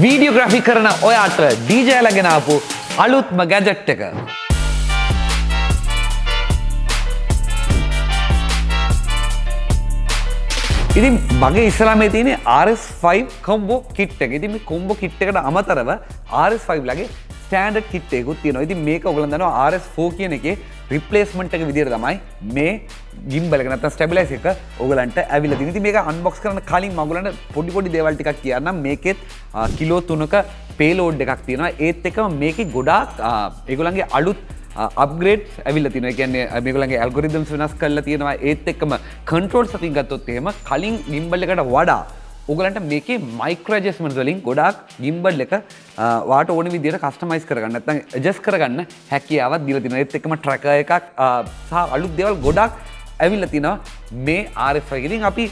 වීඩියෝග්‍රැෆි කරන ඔයාට DJ ලාගෙන ආපු අලුත්ම ගැජට් එක. ඉතින් මගේ ඉස්සරහේ තියෙන RS5 කොම්බෝ කිට් එක. ඉතින් මේ කොම්බෝ කිට් එකට අමතරව RS5 ලගේ ස්ටෑන්ඩඩ් කිට් එකකුත් තියෙනවා. ඉතින් මේක ඔයගොල්ලෝ දන්නවා RS4 කියන එකේ රිප්ලේස්මන්ට් එක විදියට තමයි මේ ගිම්බල් එක නැත්නම් ස්ටැබිලයිසර් එක ඔයගලන්ට ඇවිල්ලා තියෙනවා. ඉතින් මේක අන්බොක්ස් කරන්න කලින් මම ඔයගලන්ට පොඩි දේවල් ටිකක් කියන්නම්. මේකෙත් කිලෝ 3ක පේලෝඩ් එකක් තියෙනවා. ඒත් එක්කම මේකේ ගොඩාක් ඒගොල්ලන්ගේ අලුත් අප්ග්‍රේඩ්ස් ඇවිල්ලා තියෙනවා. ඒ කියන්නේ මේගොල්ලන්ගේ ඇල්ගොරිතම්ස් වෙනස් කරලා තියෙනවා. ඒත් එක්කම කන්ට්‍රෝල්ස් අතින් ගත්තොත් එහෙම කලින් ගිම්බල් එකට වඩා ඔයගලන්ට මේකේ මයික්‍රෝ ඇඩ්ජස්ට්මන්ට්ස් වලින් ගොඩාක් ගිම්බල් එක වාට ඕන විදිහට කස්ටමයිස් කරගන්න නැත්නම් ඇඩ්ජස්ට් කරගන්න හැකියාවක් දීලා තියෙනවා. ඒත් එක්කම ට්‍රැකර් එකක් සහ අලුත් දේවල් ගොඩාක් ඇවිල්ලා තිනවා මේ RS5 එකෙන්. ඉතින් අපි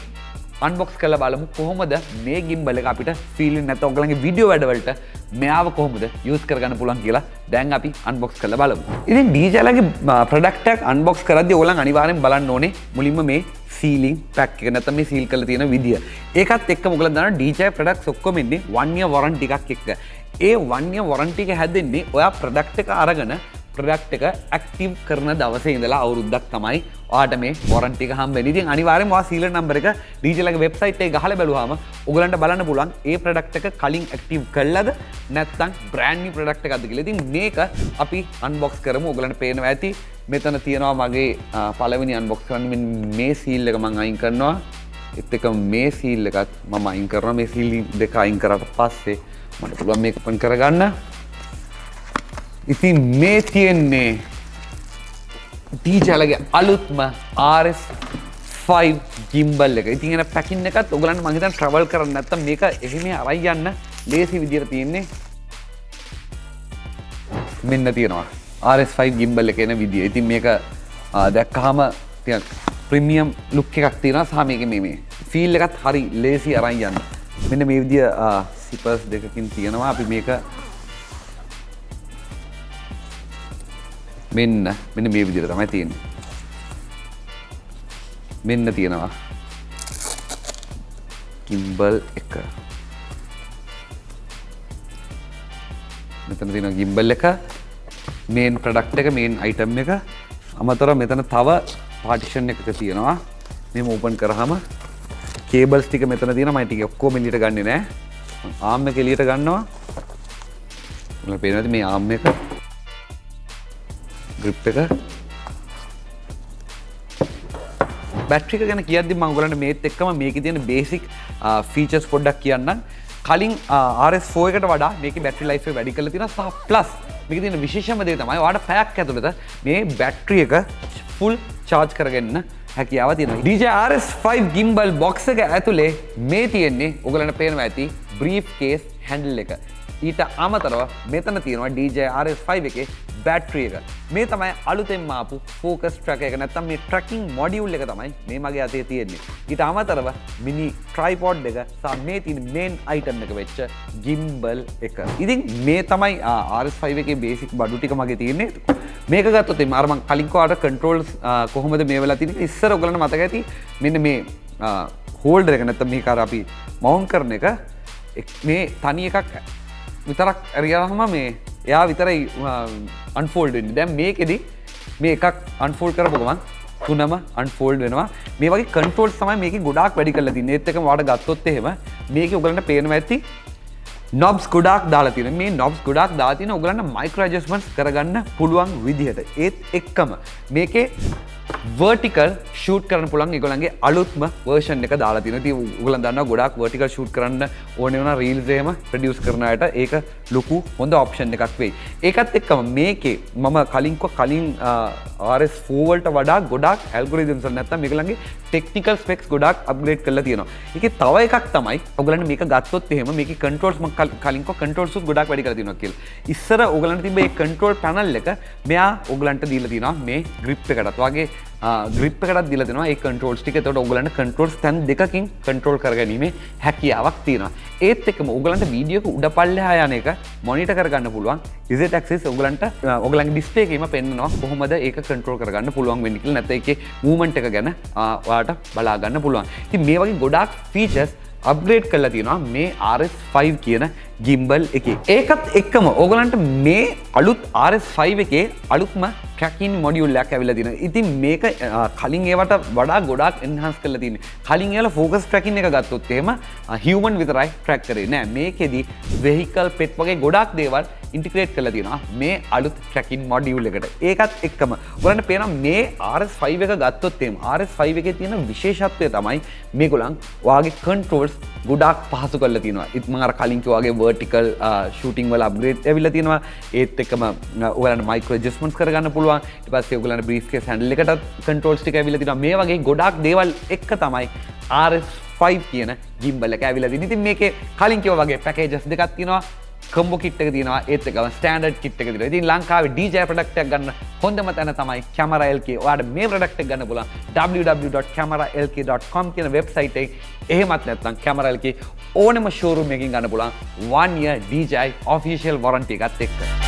අන්බොක්ස් කරලා බලමු කොහොමද මේ ගිම්බල් එක අපිට ෆීල් වෙන්නේ නැත්නම් ඔයගලගේ වීඩියෝ වැඩවලට මෙයාව කොහොමද යූස් කරගන්න පුළුවන් කියලා දැන් අපි අන්බොක්ස් කරලා බලමු. ඉතින් DJ ලාගේ ප්‍රොඩක්ට් එක අන්බොක්ස් කරද්දී ඔයගලන් අනිවාර්යෙන් බලන්න ඕනේ මුලින්ම මේ සීලිං පැක් එක නැත්නම් මේ සීල් කරලා තියෙන විදිය. ඒකත් එක්කම ඔයගලන් දන්නවා DJ ප්‍රොඩක්ට්ස් ඔක්කොම ඉන්නේ 1 year warranty එකක් එක්ක. ඒ 1 year warranty එක හැදෙන්නේ ඔයා ප්‍රොඩක්ට් එක අරගෙන ප්‍රොඩක්ට් එක ඇක්ටිව් කරන දවසේ ඉඳලා අවුරුද්දක් තමයි ඔයාට මේ වොරන්ටි එක හම්බ වෙන්නේ. ඉතින් අනිවාර්යෙන්ම ඔයා සීලර් නම්බර් එක DJ ලාගේ වෙබ්සයිට් එකේ ගහලා බැලුවාම ඔයගලන්ට බලන්න පුළුවන් ඒ ප්‍රොඩක්ට් එක කලින් ඇක්ටිව් කළාද නැත්නම් බ්‍රෑන්ඩ් නිව් ප්‍රොඩක්ට් එකක්ද කියලා. ඉතින් මේක අපි අන්බොක්ස් කරමු. ඔයගලන්ට පේනවා ඇති මෙතන තියෙනවා මගේ පළවෙනි අන්බොක්ස් කරන්නේ මේ සීල් එක මම අයින් කරනවා. ඒත් එක මේ සීල් එකත් මම අයින් කරනවා. මේ සීල් දෙක අයින් කරාට පස්සේ මට පුළුවන් මේක ඔපන් කරගන්න. ඉතින් මේ තියෙන්නේ DJ ලාගේ අලුත්ම RS5 ගිම්බල් එක. ඉතින් එන පැකින් එකත් ඔයගලන්ට මම හිතන්නේ ට්‍රැවල් කරන්න නැත්තම් මේක එහිම අරයි යන්න ලේසි විදියට තියෙන්නේ. මෙන්න තියෙනවා RS5 ගිම්බල් එක එන විදිය. ඉතින් මේක දැක්කහම ටිකක් ප්‍රීමියම් ලුක් එකක් තියෙනවා සහ මේකේ මේ ෆීල් එකත් හරි ලේසි අරයි යන්න. මෙන්න මේ විදිය සිපර්ස් දෙකකින් තියෙනවා. අපි මේක මෙන්න මේ විදිහට තමයි තියෙන්නේ. මෙන්න තියෙනවා ගිම්බල් එක. මෙතන තියෙනවා ගිම්බල් එක, මේන් ප්‍රොඩක්ට් එක, මේන් අයිටම් එක. අමතරව මෙතන තව පාටිෂන් එකක තියෙනවා. මේක ඕපන් කරාම කේබල්ස් ටික මෙතන තියෙනවා. මම ටික ඔක්කොම එළියට ගන්නෙ නෑ. ආම් එක එළියට ගන්නවා. ඔයාලා පේනවාද මේ ආම් එක? ග්‍රිප් එක. බැටරි එක ගැන කියද්දි මම ඔයගලන්ට මේත් එක්කම මේකේ තියෙන බේසික් ෆීචර්ස් පොඩ්ඩක් කියන්නම්. කලින් RS4 එකට වඩා මේකේ බැටරි ලයිෆ් එක වැඩි කරලා තියෙනවා. සහ ප්ලස් මේකේ තියෙන විශේෂම දේ තමයි ඔයාලට පැයක් ඇතුළත මේ බැටරි එක ෆුල් charge කරගන්න හැකියාව තියෙනවා. DJ RS5 gimbal box එක ඇතුලේ මේ තියෙන්නේ ඔයගලන්ට පේනවා ඇති brief case handle එක. ඊට අමතරව මෙතන තියෙනවා DJ RS5 එකේ බැටරි එක. මේ තමයි අලුතෙන්ම ආපු ෆෝකස් ට්‍රැකර් එක. නැත්නම් මේ ට්‍රැකින් මොඩියුල් එක තමයි මේ මගේ අතේ තියෙන්නේ. ඊට අමතරව මිනි ට්‍රයිපොඩ් එක සහ මේ තියෙන මේන් අයිටම් එක වෙච්ච ගිම්බල් එක. ඉතින් මේ තමයි RS5 එකේ බේසික් බඩු ටික මගේ තියෙන්නේ. මේක ගත්තොත් එimhe අර මම කලින් කෝවට කන්ට්‍රෝල්ස් කොහොමද මේ වෙලා තියෙන්නේ ඉස්සර ඔයගලන්ට මතක ඇති මෙන්න මේ හෝල්ඩර් එක නැත්නම් මේක අර අපි මවුන්ට් කරන එක මේ තනි එකක් විතරක් අරියාම මේ එයා විතරයි අන්ෆෝල්ඩ් වෙන්නේ. දැන් මේකෙදි මේ එකක් අන්ෆෝල්ඩ් කරපුව ගමන් තුනම අන්ෆෝල්ඩ් වෙනවා. මේ වගේ කන්ට්‍රෝල්ස් තමයි මේකේ ගොඩාක් වැඩි කරලා තින්නේ. ඒත් එකම වාට ගත්තොත් එහෙම මේකේ ඔයගලන්ට පේනවා ඇති knobs ගොඩාක් දාලා තියෙනවා. මේ knobs ගොඩාක් දාලා තියෙනවා ඔයගලන්ට මයික්‍රෝ ඇඩ්ජස්ට්මන්ට්ස් කරගන්න පුළුවන් විදිහට. ඒත් එක්කම මේකේ vertical shoot කරන්න පුළුවන් ඒගොල්ලන්ගේ අලුත්ම version එක දාලා තියෙනවා. ඉතින් ඔයගොල්ලන් දන්නවා ගොඩාක් vertical shoot කරන්න ඕනේ වුණා reels එහෙම produce කරන අයට ඒක ලොකු හොඳ option එකක් වෙයි. ඒකත් එක්කම මේකේ මම කලින් RS4 වලට වඩා ගොඩාක් algorithms වල නැත්තම් මේගොල්ලන්ගේ technical specs ගොඩාක් upgrade කරලා තියෙනවා. ඒකේ තව එකක් තමයි ඔයගොල්ලන්ට මේක ගත්තොත් එහෙම මේකේ controls මම කලින් controls උත් ගොඩාක් වැඩි කරලා තියෙනවා කියලා. ඉස්සර ඔයගොල්ලන්ට තිබ්බ මේ control panel එක මෙයා ඔයගොල්ලන්ට දීලා තියෙනවා මේ grip එකටත් වගේ grip එකටත් දීලා දෙනවා ඒ controls ටික. එතකොට ඔයගලන්ට controls තැන් දෙකකින් control කරගැනීමේ හැකියාවක් තියෙනවා. ඒත් එක්කම ඔයගලන්ට වීඩියෝ එක උඩ පල්ලෙහා යන එක මොනිටර් කරගන්න පුළුවන්. Z axis ඔයගලන්ට ඔයගලන්ගේ ඩිස්ප්ලේ එකේම පෙන්නනවා කොහොමද ඒක control කරගන්න පුළුවන් වෙන්නේ කියලා. නැත්නම් ඒකේ movement එක ගැන ඔයාලට බලා ගන්න පුළුවන්. ඉතින් මේ වගේ ගොඩාක් features අප්ග්‍රේඩ් කරලා තියෙනවා මේ RS5 කියන ගිම්බල් එකේ. ඒකත් එක්කම ඕගලන්ට මේ අලුත් RS5 එකේ අලුත්ම ට්‍රැකින් මොඩියුල් එකක් ඇවිල්ලා තියෙනවා. ඉතින් මේක කලින් ඒවට වඩා ගොඩාක් එන්හාන්ස් කරලා තියෙන්නේ. කලින් ඒවල ෆෝකස් ට්‍රැකින් එක ගත්තොත් එහෙම හියුමන් විතරයි ට්‍රැක් කරේ නෑ. මේකෙදි වෙහිකල් පෙට් වගේ ගොඩාක් දේවල් ඉන්ටිග්‍රේට් කරලා තියෙනවා මේ අලුත් ට්‍රැකින් මොඩියුල් එකට. ඒකත් එක්කම ඔයාලන්ට පේනවා මේ RS5 එක ගත්තොත් එහෙම RS5 එකේ තියෙන විශේෂත්වය තමයි මේගොල්ලන් ඔයාගේ කන්ට්‍රෝල්ස් ගොඩාක් පහසු කරලා තියෙනවා. ඉතින් මම අර කලින් කිව්වා වගේ vertical shooting වල අප්ග්‍රේඩ් ඇවිල්ලා තියෙනවා. ඒත් එක්කම ඔයාලන්ට මයික්‍රෝ ඇඩ්ජස්ට්මන්ට්ස් කරගන්න පුළුවන්. ඊට පස්සේ ඔයගොල්ලන්ට බ්‍රීෆ් කේස් හැන්ඩල් එකටත් කන්ට්‍රෝල්ස් ටික ඇවිල්ලා තියෙනවා. මේ වගේ ගොඩාක් දේවල් එක්ක තමයි RS5 කියන gimbal එක ඇවිල්ලා තියෙන්නේ. ඉතින් මේකේ කලින් කිව්වා වගේ පැකේජස් දෙකක් තියෙනවා. කම්බෝ කිට් එක තියෙනවා ඒත් එක්කම ස්ටෑන්ඩඩ් කිට් එක තියෙනවා. ඉතින් ලංකාවේ DJI ප්‍රොඩක්ට් එකක් ගන්න හොඳම තැන තමයි Camera LK. ඔයාලට මේ ප්‍රොඩක්ට් එක ගන්න පුළුවන් www.cameralk.com කියන වෙබ්සයිට් එකේ. එහෙමත් නැත්නම් Camera LK ඕනම ෂෝරූම් එකකින් ගන්න පුළුවන් 1 year DJI official warranty එකත් එක්ක.